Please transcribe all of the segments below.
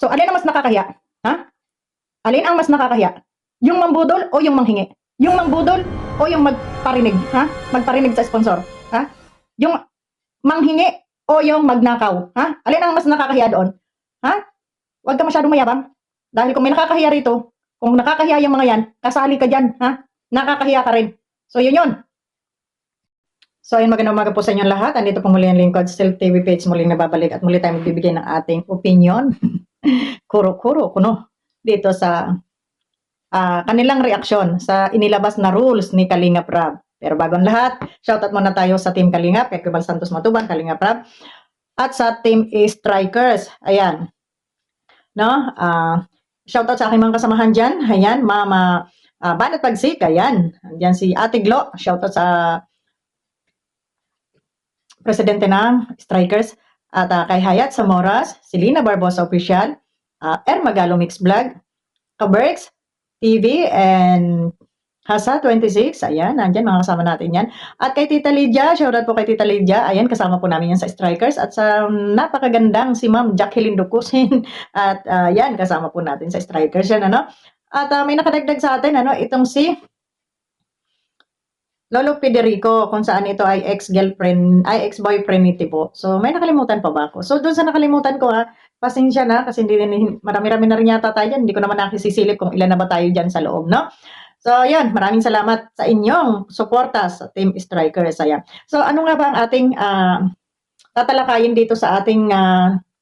So, alin ang mas nakakahiya? Ha? Alin ang mas nakakahiya? Yung mambudol o yung manghingi? Yung mangbudol o yung magparinig? Ha? Magparinig sa sponsor? Ha? Yung manghingi o yung magnakaw? Ha? Alin ang mas nakakahiya doon? Ha? Huwag ka masyadong mayabang. Dahil kung may nakakahiya rito, kung nakakahiya yung mga yan, kasali ka dyan. Ha? Nakakahiya ka rin. So, yun yun. So, ayun, magandang umaga po sa inyo lahat. Andito po muli ang Lingkod Still TV page, muling nababalik at muli tayo magbibigay ng ating opinion. Kuro-kuro, kuno. Dito sa kanilang reaksyon sa inilabas na rules ni Kalingap Rab. Pero bago ang lahat, shoutout muna tayo sa Team Kalingap, kay Kebal Santos Matubang, Kalingap Rab, at sa Team Strikers. Ayan. No? Shoutout sa aking mga kasamahan dyan. Ayan, Mama Banat Pagsik. Ayan. Ayan si Ate Glo. Shoutout sa presidente ng Strikers. At kay Hayat Samoras, Selena Barbosa Official, Magalo Mix Vlog, Kabergs TV, and Hasa 26, ayan, nandyan, mga kasama natin yan. At kay Tita Lydia, shoutout po kay Tita Lydia, ayan, kasama po namin yan sa Strikers. At sa napakagandang si Ma'am Jacqueline Ducusin, at yan, kasama po natin sa Strikers yan, ano. At may nakadagdag sa atin, ano, itong si Lolo Federico, kung saan ito ay ex-girlfriend, ay ex-boyfriend ni Tibo. So, may nakalimutan pa ba ako? So, doon sa nakalimutan ko pasensya na, kasi marami-rami na rin yata tayo dyan. Hindi ko naman nakisisilip kung ilan na ba tayo dyan sa loob, no? So, yan, maraming salamat sa inyong suporta sa Team Strikers. Ayan. So, ano nga ba ang ating tatalakayin dito sa ating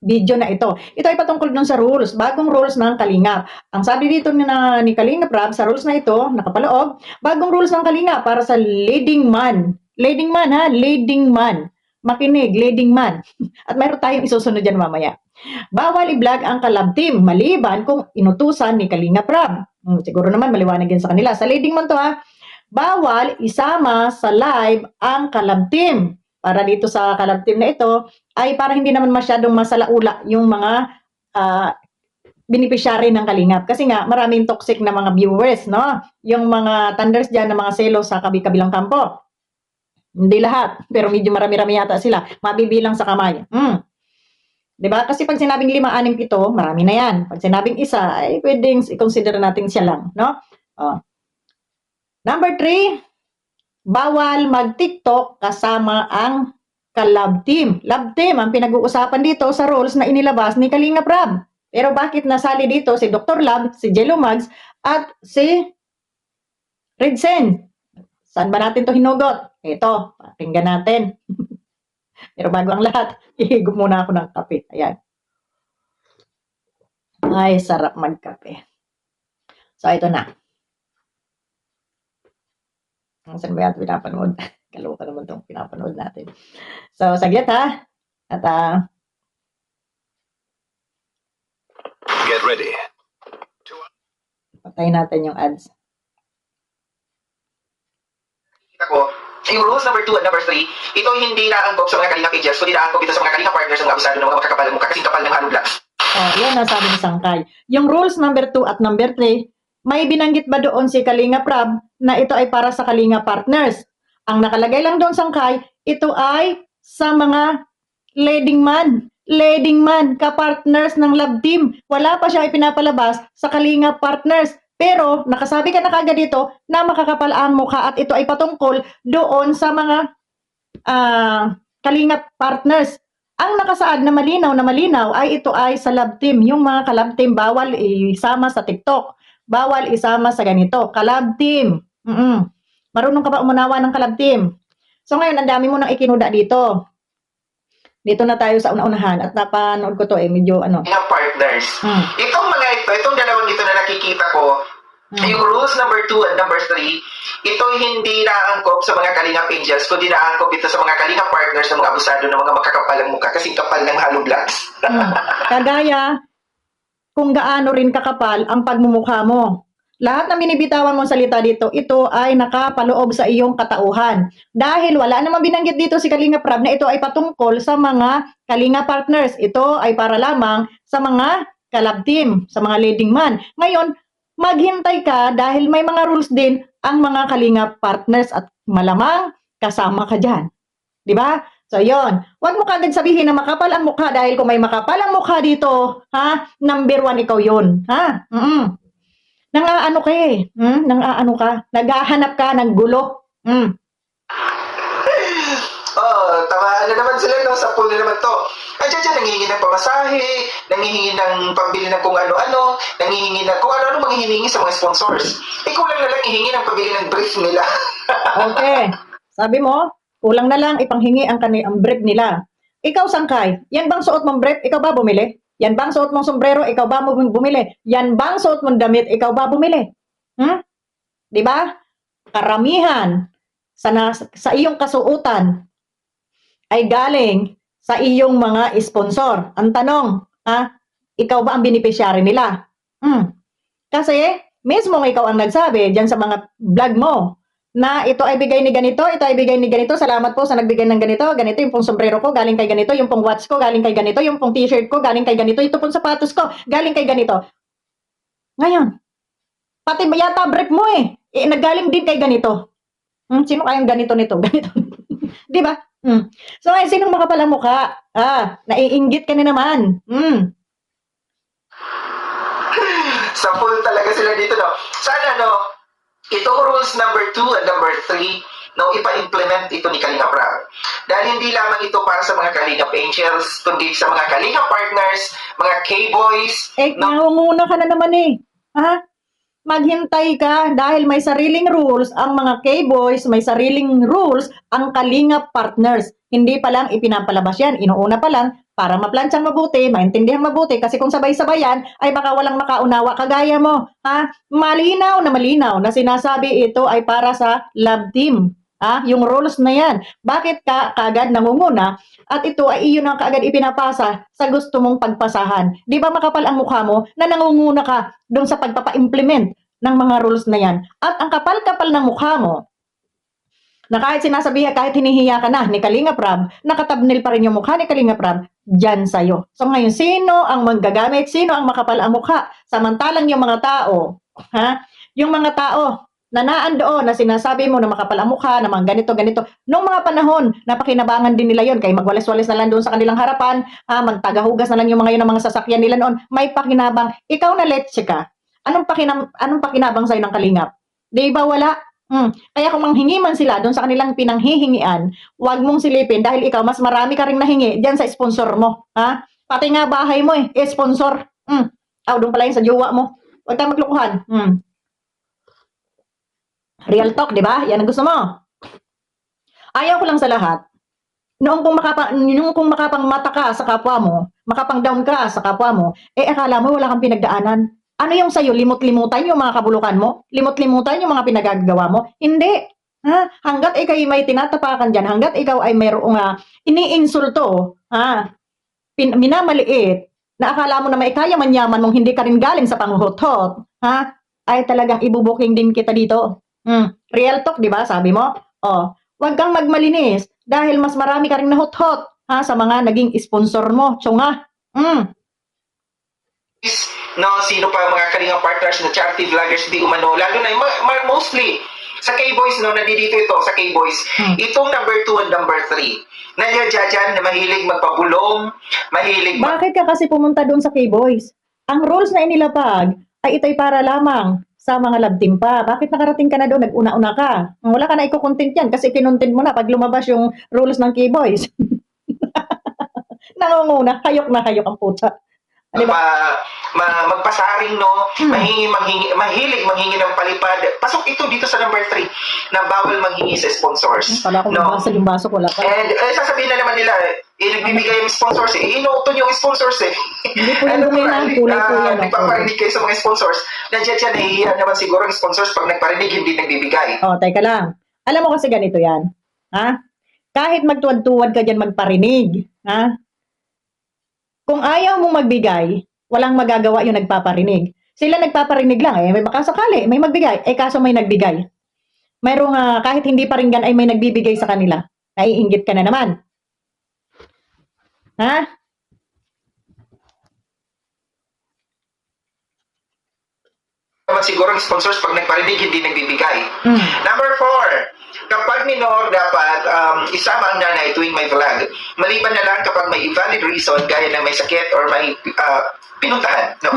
video na ito? Ito ay patungkol dun sa rules, bagong rules ng Kalingap. Ang sabi dito ni Kalingap Rab, sa rules na ito, nakapaloob, bagong rules ng Kalingap para sa leading man. Leading man, ha? Leading man. Makinig, leading man. At mayroon tayong isusunod dyan mamaya. Bawal i-vlog ang collab team, maliban kung inutusan ni Kalingap Rab. Siguro naman maliwanag yan sa kanila. Sa leading man to, ha? Bawal isama sa live ang collab team. Para dito sa collab team na ito, ay para hindi naman masyadong masalaula yung mga beneficiary ng Kalingap. Kasi nga, maraming toxic na mga viewers, no? Yung mga thunders dyan na mga selos sa kabilang kampo. Hindi lahat, pero medyo marami-rami yata sila. Mabibilang sa kamay. Diba? Kasi pag sinabing 5, 6, 7, marami na yan. Pag sinabing isa, ay pwedeng i-consider natin siya lang, no? Number 3, bawal mag-TikTok kasama ang ka-love team. Love team ang pinag-uusapan dito sa rules na inilabas ni Kalingap Rab. Pero bakit nasali dito si Dr. Love, si Jello Mags, at si Redsen? Saan ba natin to hinugot? Ito, pakinggan natin. Pero bago ang lahat, ihigop muna ako ng kape. Ayan. Ay, sarap magkape. So, ito na. Saan ba yan pinapanood? Kaloka naman itong pinapanood natin. So, saglit ha. At, get ready. Patayin natin yung ads. Ako, yung rules number 2 and number 3, ito hindi naangkop sa mga Kalinga pages, kundi naangkop ito sa mga Kalinga partners ng abusado ng mga makakapal mukha kasing kapal ng Halo Vlogs. Yan nasabi ni Sangkay. Yung rules number 2 at number 3, may binanggit ba doon si Kalingap Rab na ito ay para sa Kalinga partners? Ang nakalagay lang doon, Sangkay, ito ay sa mga leading man, ka-partners ng love team. Wala pa siya ipinapalabas sa Kalinga partners. Pero nakasabi ka na kagad dito na makakapal ang mukha at ito ay patungkol doon sa mga Kalingap partners. Ang nakasaad na malinaw ay ito ay sa love team. Yung mga ka-love team bawal isama sa TikTok. Bawal isama sa ganito. Ka-love team. Marunong ka ba umunawa ng ka-love team? So ngayon, ang dami mo nang ikinuda dito. Dito na tayo sa una-unahan at napanood ko to medyo Yung partners. Itong mga ito, itong dalawang ito na nakikita ko, yung rules number 2 and number 3, ito hindi naangkop sa mga Kalinga angels, kundi naangkop ito sa mga Kalinga partners ng mga abusado ng mga makakapalang mukha kasing kapal ng Halo Vlogs. Kagaya kung gaano rin kakapal ang pagmumukha mo. Lahat ng binibitawan mong salita dito, ito ay nakapaloob sa iyong katauhan. Dahil wala namang binanggit dito si Kalingap Rab na ito ay patungkol sa mga Kalinga partners. Ito ay para lamang sa mga ka-love team, sa mga leading man. Ngayon, maghintay ka dahil may mga rules din ang mga Kalinga partners at malamang kasama ka dyan. Diba? So, yon. Huwag mo kagad sabihin na makapal ang mukha dahil kung may makapal ang mukha dito, ha? Number 1 ikaw yun, ha? Nang-aano ka eh. Nang-aano ka. Naghahanap ka ng gulo. Tamaan na naman sila, no? Sa pool na naman to. Andiyan dyan, nangihingi ng pamasahe, nangihingi ng pambili ng kung ano-ano, nangihingi ng kung ano-ano manghihingi sa mga sponsors. Kulang na lang ihingi ng pambili ng brief nila. Okay. Sabi mo, kulang na lang ipanghingi ang brief nila. Ikaw, Sangkay, yan bang suot mong brief? Ikaw ba bumili? Yan bang suot mong sombrero? Ikaw ba bumili? Yan bang suot mong damit? Ikaw ba bumili? Di ba? Karamihan sa iyong kasuotan ay galing sa iyong mga sponsor. Ang tanong, ikaw ba ang beneficiary nila? Kasi, mismo ikaw ang nagsabi dyan sa mga vlog mo, na ito ay bigay ni ganito, ito ay bigay ni ganito, salamat po sa nagbigay ng ganito, ganito yung pong sombrero ko, galing kay ganito, yung pong watch ko, galing kay ganito, yung pong t-shirt ko, galing kay ganito, ito pong sapatos ko, galing kay ganito. Ngayon, pati yata brief mo naggaling din kay ganito. Sino kayang ganito nito? Ganito. Di ba? So, sinong makapal ang mukha? Naiinggit ka na naman. Sa pool talaga sila dito, no? Sana, no? Itong rules number 2 and number 3, no, ipa-implement ito ni Kalinga Prab. Dahil hindi lamang ito para sa mga Kalinga Angels, kundi sa mga Kalinga partners, mga K-boys. Nangunguna ka na naman Maghintay ka dahil may sariling rules ang mga K-boys, may sariling rules ang Kalinga partners. Hindi pa lang ipinapalabas yan. Inuuna pa lang para maplansyang mabuti, maintindihan mabuti. Kasi kung sabay-sabay yan, ay baka walang makaunawa kagaya mo. Malinaw na sinasabi ito ay para sa love team. Yung rules na yan. Bakit ka kagad nangunguna at ito ay iyon ang kaagad ipinapasa sa gusto mong pagpasahan? Di ba makapal ang mukha mo na nangunguna ka doon sa pagpapa-implement ng mga rules na yan? At ang kapal-kapal ng mukha mo, na kahit sinasabihan, kahit hinihiya ka na ni Kalinga Prab, nakatabnil pa rin yung mukha ni Kalinga Prab dyan sa'yo. So ngayon, sino ang manggagamit? Sino ang makapal ang mukha? Samantalang yung mga tao, yung mga tao na naandoon na sinasabi mo na makapal ang mukha, na mga ganito. Nung mga panahon, napakinabangan din nila yon kay magwalis-walis na lang doon sa kanilang harapan, magtagahugas na lang yung mga yun ng mga sasakyan nila noon, may pakinabang. Ikaw na letse ka. Anong pakinabang sa'yo ng Kalingap? Di ba wala? Kaya kung manghingi man sila doon sa kanilang pinanghihingian, huwag mong silipin dahil ikaw mas marami ka ring nahingi diyan sa sponsor mo. Pati nga bahay mo sponsor. Doon pala yun sa jowa mo. Huwag kang maglukuhan. Real talk, di ba? Yan ang gusto mo. Ayaw ko lang sa lahat. Noong kung makapang mata ka sa kapwa mo, makapang down ka sa kapwa mo, akala mo wala kang pinagdaanan. Ano yung sa'yo? Limot-limutan yung mga kabulukan mo? Limot-limutan yung mga pinagagawa mo? Hindi. Hanggat ikaw ay may tinatapakan dyan, hanggat ikaw ay mayroong iniinsulto, minamaliit, na akala mo na may kaya manyaman mong hindi ka rin galing sa panghuhot-hot, ay talagang ibubuking din kita dito. Real talk, di ba? Sabi mo? Huwag kang magmalinis dahil mas marami ka rin nahot-hot sa mga naging sponsor mo. Tsunga. No, sino pa mga Kalinga partners na charity vloggers di umano, lalo na mostly sa K-boys, no, nandito ito sa K-boys. Itong number 2 and number 3. Nandiyan dyan na mahilig magpabulong, mahilig... Bakit ka kasi pumunta doon sa K-boys? Ang rules na inilapag ay ito'y para lamang sa mga love team pa. Bakit nakarating ka na doon? Nag-una-una ka. Wala ka na iko-content yan kasi kinontent mo na pag lumabas yung rules ng K-boys. Nangunguna, hayok na hayok ang puta. Diba? Magpasaring, no? Mahilig manghingi ng palipad. Pasok ito dito sa number 3 na bawal manghingi sa sponsors. Pala kung nabasa yung baso ko lang. And sasabihin na naman nila, nagbibigay yung sponsors inuuton yung sponsors Hindi po yung dumihan, kulay po yan. Nagpaparinig kayo sa mga sponsors. Nandiyan siya, nahihiya naman siguro ang sponsors pag nagparinig, hindi nagbibigay. Teka lang. Alam mo kasi ganito yan. Kahit magtuwad-tuwad ka dyan magparinig, kung ayaw mong magbigay, walang magagawa yung nagpaparinig. Sila nagpaparinig lang may baka sakali, may magbigay, kaso may nagbigay. Mayroong kahit hindi paringgan ay may nagbibigay sa kanila. Naiinggit ka na naman. Siguro ang sponsors pag nagparinig, hindi nagbibigay. Number 4, kapag minor, dapat isama ang nanay tuwing may vlog. Maliban na lang kapag may valid reason, gaya ng may sakit or may pinuntahan. No?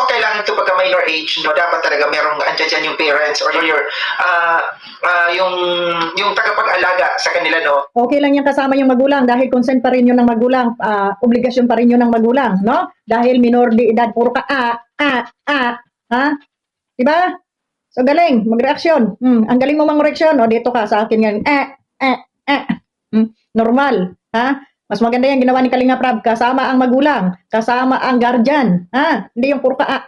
Kailangan ito pagka minor age, no? Dapat talaga merong andyan dyan yung parents or yung tagapag-alaga sa kanila. No? Okay lang yung kasama yung magulang dahil consent pa rin yun ng magulang, obligasyon pa rin yun ng magulang, no? Dahil minor de edad, puro ka ha? Diba? So galing, magreaksyon. Ang galing mo mang-reaksyon, o dito ka sa akin yan, normal, ha? Mas maganda yung ginawa ni Kalinga Prab, kasama ang magulang, kasama ang guardian, ha? Hindi yung puro ka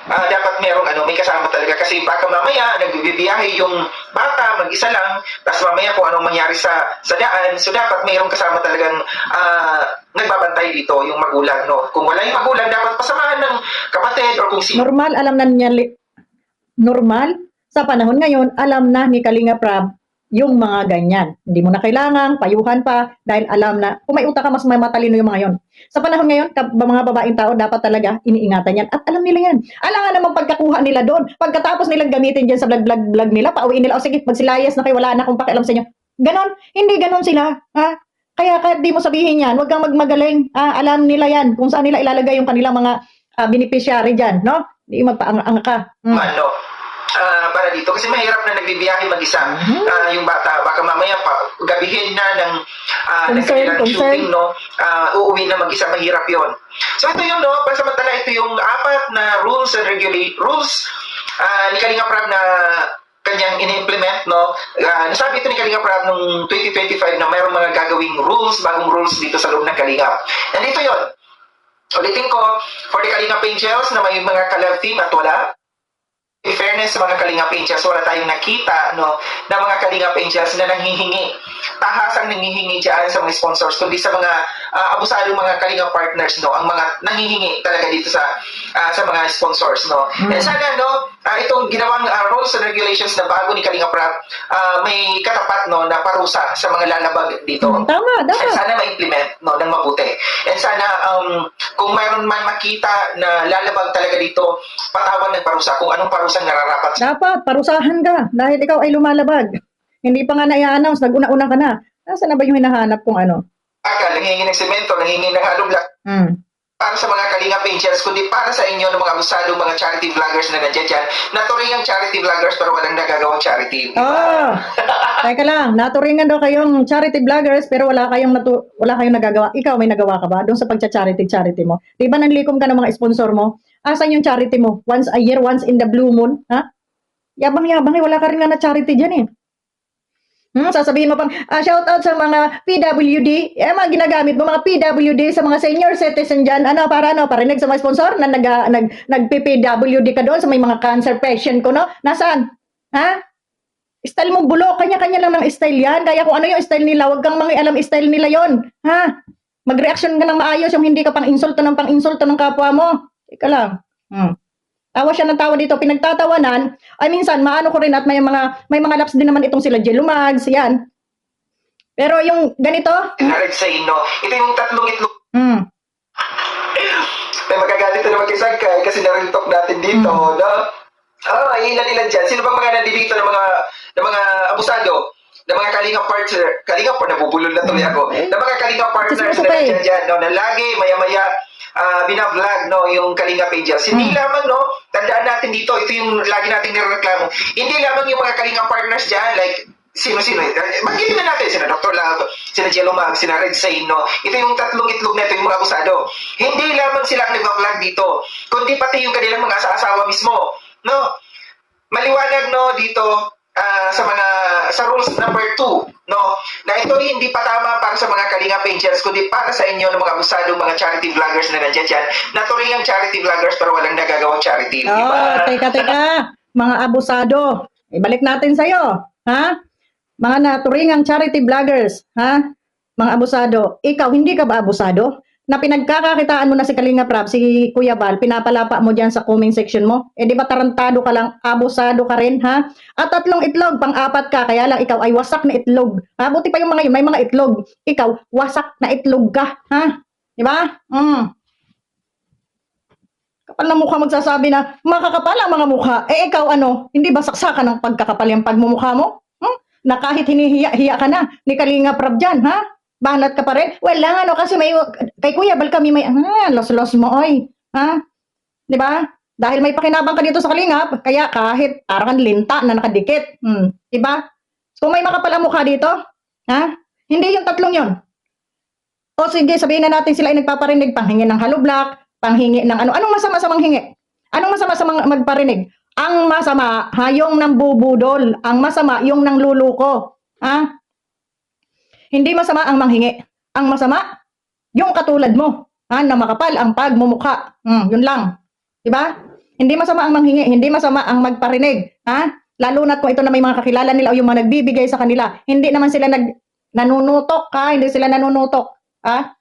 Dapat merong may kasama talaga kasi baka mamaya nagbibiyahe yung bata mag-isa lang, tapos mamaya kung anong mangyari sa daan, so dapat merong kasama talagang nagbabantay dito yung magulang, no? Kung wala yung magulang, dapat pasamahan ng kapatid or kung sino. Normal, alam na niya, normal, sa panahon ngayon, alam na ni Kalinga Prab yung mga ganyan. Hindi mo na kailangan, payuhan pa, dahil alam na, kung may utak ka, mas may matalino yung mga yon. Sa panahon ngayon, mga babaeng tao, dapat talaga iniingatan yan. At alam nila yan. Alam nga namang pagkakuha nila doon. Pagkatapos nilang gamitin dyan sa vlog nila, pauwiin nila, o sige, magsilayas na kayo, wala na akong pakialam sa inyo. Ganon, hindi ganon sila. Ha? Kaya kahit di mo sabihin yan, huwag kang magmagaling. Alam nila yan, kung saan nila ilalagay yung kanilang mga beneficiary dyan, no? Hindi magpaang ka. Para dito kasi mahirap na nagbibiyahe mag-isa yung bata, baka mamaya gabihin na ng kanilang shooting, no? Uuwi na mag-isa, mahirap yon. So ito yun, no? Pansamantala, ito yung 4 na rules ni Kalinga Prab na kanyang in-implement, no? Nasabi ito ni Kalinga Prab noong 2025 na mayroong mga gagawing bagong rules dito sa loob ng Kalinga. Nandito yon. Ulitin ko, for the Kalinga Angels na may mga ka-love team at wala. In fairness sa mga Kalinga Angels, wala tayong nakita, no, na mga Kalinga Angels na nanghihingi. Tahasang nanghihingi dyan sa mga sponsors, kundi sa mga abusadong mga Kalinga partners, no, ang mga nanghihingi talaga dito sa mga sponsors, no. And sana, no, itong ginawang rules and regulations na bago ni Kalinga Prab, may katapat, no, na parusa sa mga lalabag dito. Tama, dapat. And sana ma-implement, no, ng mabuti. And sana, kung mayroon man makita na lalabag talaga dito, patawan ng parusa, kung anong parusa nararapat. Dapat, parusahan ka dahil ikaw ay lumalabag. Hindi pa nga na-i-announce, nag-una-una ka na. Nasaan na ba yung hinahanap kung ano? Nangihingi ng semento, nangihingi ng halublag. Para sa mga Kalinga Angels, kundi para sa inyo ng mga abusadong mga charity vloggers na nandiyan dyan. Naturingang charity vloggers pero walang nagagawang charity. Teka lang, naturingan daw kayong charity vloggers pero wala kayong nagagawa. Ikaw, may nagawa ka ba doon sa pagcha-charity mo? Di ba nanlikom ka ng mga sponsor mo? Asan yung charity mo? Once a year, once in the blue moon? Ha? Yabang-yabang wala ka rin nga na charity dyan eh. Sasabihin mo pang, shout out sa mga PWD, mga ginagamit mo, mga PWD sa mga senior citizen dyan, parinig sa mga sponsor na nag-PWD ka doon sa may mga cancer patient ko, no? Nasaan? Ha? Style mo bulok, kanya-kanya lang ng style yan, kaya kung ano yung style nila, wag kang mangialam style nila yon. Ha? Mag-reaction ka ng maayos, yung hindi ka pang-insulto ng kapwa mo. Ika lang. Tawa siya ng tawa dito, pinagtatawanan. Ay minsan, maano ko rin at may mga laps din naman itong sila Jelumags, yan. Pero yung ganito, say no. Ito yung 3 itlog. May magagalit na naman kay Sagkay kasi narintok natin dito, no? Ilan dyan. Sino bang mga nandito ng mga abusado? Ng mga Kalinga partner, nabubulol na tuloy ako. Ng mga Kalinga partners na nandiyan dyan, no? Na lagi, maya-maya, binavlog, no, yung Kalinga Angels. Hindi lamang, no, tandaan natin dito, ito yung lagi nating nireklamo. Hindi lamang yung mga Kalinga partners dyan, like, sino-sino, magitin na natin, sina Dr. Love, sina Jelomag, sina Red Sain, no, ito yung 3 itlog na ito, yung mga abusado. Hindi lamang sila ang nag-vlog dito, kundi pati yung kanilang mga asawa mismo, no. Maliwanag, no, dito, sa rules number 2, no, na ito hindi pa tama para sa mga Kalinga Angels, kundi para sa inyo ng mga abusadong mga charity vloggers na nandiyan dyan. Naturingang charity vloggers pero walang nagagawang charity. Teka. Mga abusado. Ibalik natin sa'yo. Ha? Mga naturingang charity vloggers. Ha? Mga abusado. Ikaw, hindi ka ba abusado? Na pinagkakakitaan mo na si Kalinga Prab, si Kuya Bal, pinapalapa mo dyan sa comment section mo. Di ba tarantado ka lang, abusado ka rin, ha? At 3 itlog, 4 ka, kaya lang ikaw ay wasak na itlog. Ha? Buti pa yung mga yun, may mga itlog. Ikaw, wasak na itlog ka, ha? Di ba? Kapal na mukha magsasabi na makakapal ang mga mukha. Eh ikaw ano, hindi ba saksakan ng pagkakapal yung pagmumukha mo? Na kahit hinihiya-hiya ka na ni Kalinga Prab dyan, ha? Banat ka pa rin? Well lang ano, kasi may, kay Kuya Bal kami may, los-los mo oy. Ha? Di ba? Dahil may pakinabang ka dito sa Kalingap, kaya kahit parang linta na nakadikit. Di ba? So may makapal ang mukha dito, ha? Hindi yung tatlong yon. O sige, sabihin na natin sila ay nagpaparinig, panghingi ng haloblak, panghingi ng ano. Anong masama sa manghingi? Anong masama sa magparinig? Ang masama, ha, yung nambubudol. Ang masama, yung nangluluko. Ha? Hindi masama ang manghingi. Ang masama, yung katulad mo. Ha, na makapal ang pagmumukha. Yun lang. Diba? Hindi masama ang manghingi. Hindi masama ang magparinig. Ha? Lalo na kung ito na may mga kakilala nila o yung mga nagbibigay sa kanila. Hindi naman sila nanunutok. Ha? Hindi sila nanunutok. Ha?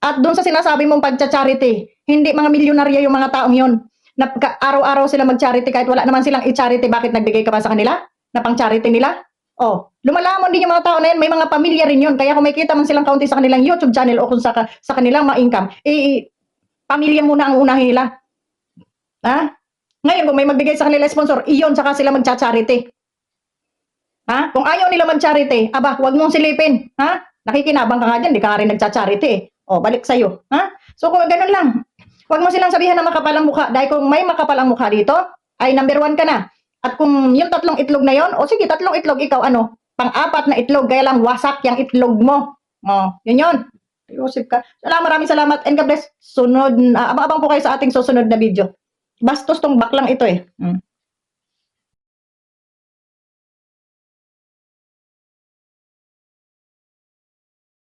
At doon sa sinasabi mong pagcha-charity, hindi mga milyonarya yung mga taong yon. Na araw-araw sila mag-charity kahit wala naman silang i-charity, bakit nagbigay ka pa sa kanila? Na pang-charity nila? Oh, lumalamon din yung mga tao na yan, may mga pamilya rin yun. Kaya kung may kita man silang kaunti sa kanilang YouTube channel o kung sa kanilang mga income, pamilya muna ang unahin nila. Ha? Ngayon, kung may magbigay sa kanila sponsor, iyon saka sila mag-charity. Ha? Kung ayaw nila mag-charity, aba, wag mong silipin. Ha? Nakikinabang ka nga dyan, di ka nga rin nag-charity eh. Oh, balik sa'yo. Ha? So, kung ganun lang, huwag mo silang sabihan na makapal ang mukha. Dahil kung may makapal ang mukha dito, ay number 1 ka na. At kung yung 3 itlog na yon, o sige, 3 itlog, ikaw ano, pang-4 na itlog, kaya lang wasak yung itlog mo. Oh, yun. Yusip ka. Maraming salamat and God bless. Sunod, abang-abang po kayo sa ating susunod na video. Bastos tong baklang ito eh.